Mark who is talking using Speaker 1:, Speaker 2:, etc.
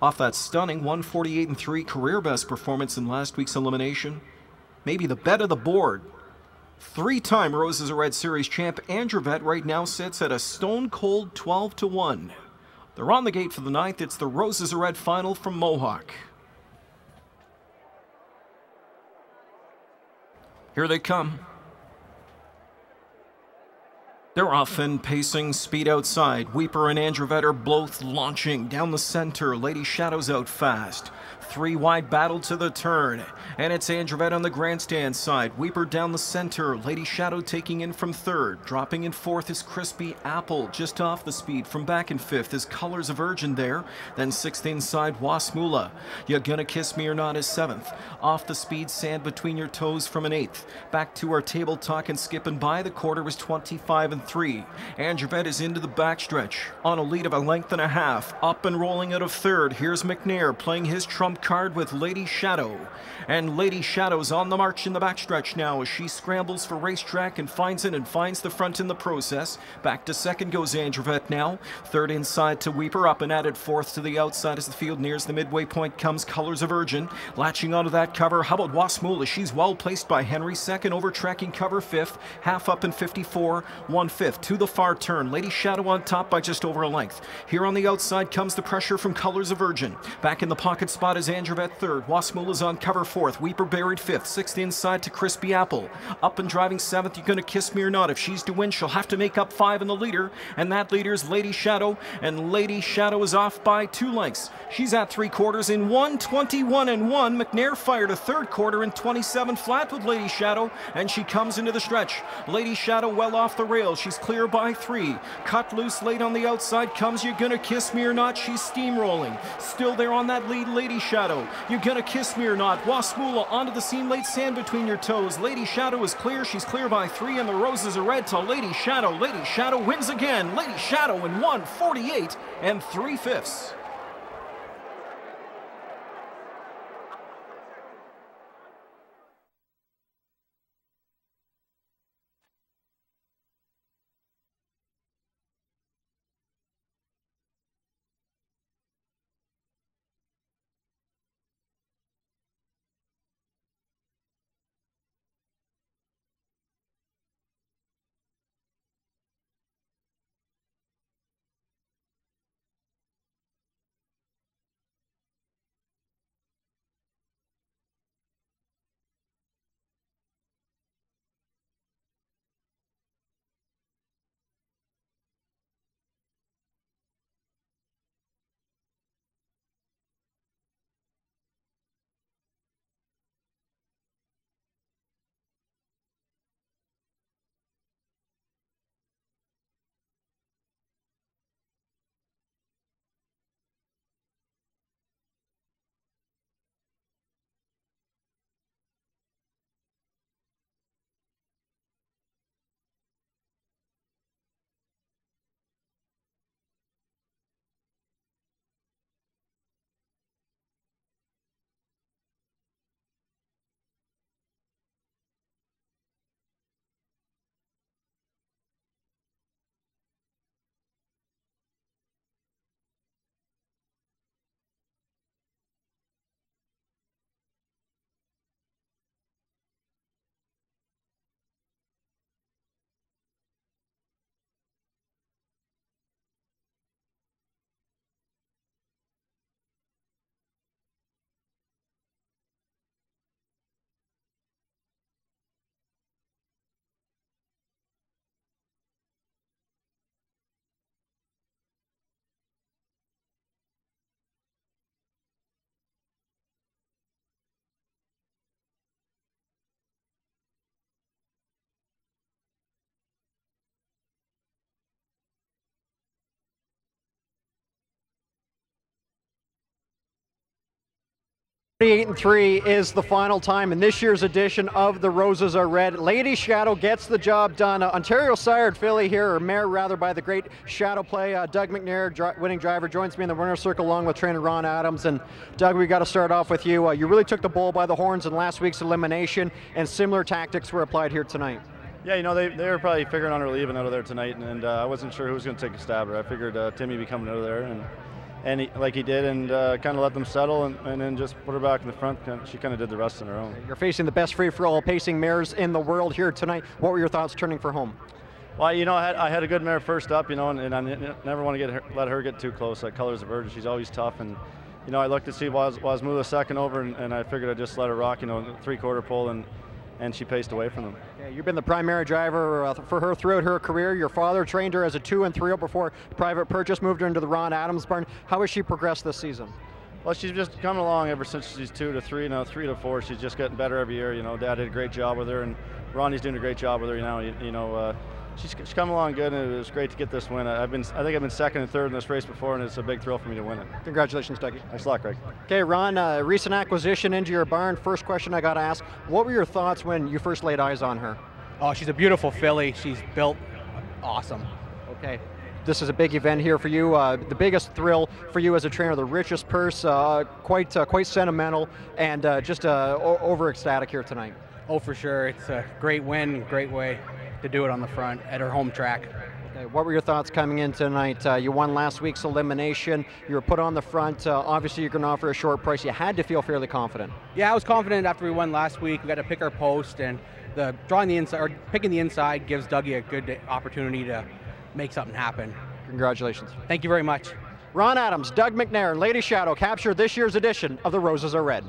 Speaker 1: off that stunning 148-3 career best performance in last week's elimination. Maybe the bet of the board. Three-time Roses of Red Series champ Andrew Vet right now sits at a stone-cold 12-1. They're on the gate for the 9th. It's the Roses of Red final from Mohawk. Here they come. They're often pacing speed outside. Weeper and Andrew Vet are both launching down the center. Lady Shadow's out fast. Three wide battle to the turn. And it's Andrew Vet on the grandstand side. Weeper down the center. Lady Shadow taking in from third. Dropping in fourth is Crispy Apple. Just off the speed from back in fifth is Colors of Virgin there. Then sixth inside Wasmula. You Gonna Kiss Me or Not is seventh. Off the speed, Sand Between Your Toes from an eighth. Back to our table talk and skipping by. The quarter was 25-3. Andrew Vet is into the backstretch on a lead of a length and a half. Up and rolling out of third. Here's McNair playing his trump card with Lady Shadow. And Lady Shadow's on the march in the backstretch now as she scrambles for racetrack and finds it and finds the front in the process. Back to second goes Andrew Vet now. Third inside to Weeper, up and added fourth to the outside as the field nears the midway point comes Colors of Virgin. Latching onto that cover, how about Wasmula? She's well placed by Henry. Second over tracking cover fifth. Half up in 54, 1/5 to the far turn. Lady Shadow on top by just over a length. Here on the outside comes the pressure from Colors of Virgin. Back in the pocket spot is Andrew Vet third. Wasmula's on cover fourth. Weeper buried fifth. Sixth inside to Crispy Apple. Up and driving seventh. You Gonna Kiss Me or Not? If she's to win, she'll have to make up five in the leader. And that leader's Lady Shadow. And Lady Shadow is off by 2 lengths. She's at 3/4 in 1:21-1. McNair fired a third quarter in 27 flat with Lady Shadow. And she comes into the stretch. Lady Shadow well off the rails. She's clear by 3. Cut loose late on the outside comes You Gonna Kiss Me or Not? She's steamrolling. Still there on that lead, Lady Shadow. You Gonna Kiss Me or Not? Wasmula onto the scene late, Sand Between Your Toes. Lady Shadow is clear. She's clear by 3, and the Roses are red to Lady Shadow. Lady Shadow wins again. Lady Shadow in 1:48 3/5.
Speaker 2: Three is the final time in this year's edition of the Roses Are Red. Lady Shadow gets the job done. Ontario sired filly here, or mare rather, by the great Shadow play. Doug McNair, winning driver, joins me in the winner's circle along with trainer Ron Adams. And Doug, we got to start off with you. You really took the bull by the horns in last week's elimination, and similar tactics were applied here tonight.
Speaker 3: Yeah, you know, they were probably figuring on her leaving out of there tonight, and I wasn't sure who was going to take a stab at her. I figured Timmy would be coming out of there, and like he did, and kind of let them settle, and then just put her back in the front. She kind of did the rest on her own.
Speaker 2: You're facing the best free-for-all pacing mares in the world here tonight. What were your thoughts turning for home?
Speaker 3: Well, you know, I had a good mare first up, you know, and I never want to let her get too close. Like Colors of Virgin, she's always tough, and you know, I looked to see was Mula second over, and I figured I'd just let her rock, you know, 3/4 pole, and she paced away from them.
Speaker 2: Yeah, you've been the primary driver for her throughout her career. Your father trained her as a 2 and 3 before private purchase, moved her into the Ron Adams barn. How has she progressed this season?
Speaker 3: Well, she's just coming along ever since she's 2 to 3, now 3 to 4. She's just getting better every year. You know, Dad did a great job with her, and Ronnie's doing a great job with her now. You know, she's come along good, and it was great to get this win. I think I've been second and third in this race before, and it's a big thrill for me to win it.
Speaker 2: Congratulations, Dougie.
Speaker 3: Thanks a lot, Greg.
Speaker 2: Okay, Ron, recent acquisition into your barn. First question I got to ask, what were your thoughts when you first laid eyes on her?
Speaker 4: Oh, she's a beautiful filly. She's built awesome.
Speaker 2: Okay. This is a big event here for you. The biggest thrill for you as a trainer, the richest purse, quite sentimental, and just over ecstatic here tonight.
Speaker 4: Oh, for sure. It's a great win, great way to do it on the front at her home track.
Speaker 2: Okay, what were your thoughts coming in tonight? You won last week's elimination. You were put on the front. Obviously, you're going to offer a short price. You had to feel fairly confident.
Speaker 4: Yeah, I was confident after we won last week. We got to pick our post, and drawing the inside or picking the inside gives Dougie a good opportunity to make something happen.
Speaker 2: Congratulations.
Speaker 4: Thank you very much.
Speaker 2: Ron Adams, Doug McNair, and Lady Shadow captured this year's edition of the Roses Are Red.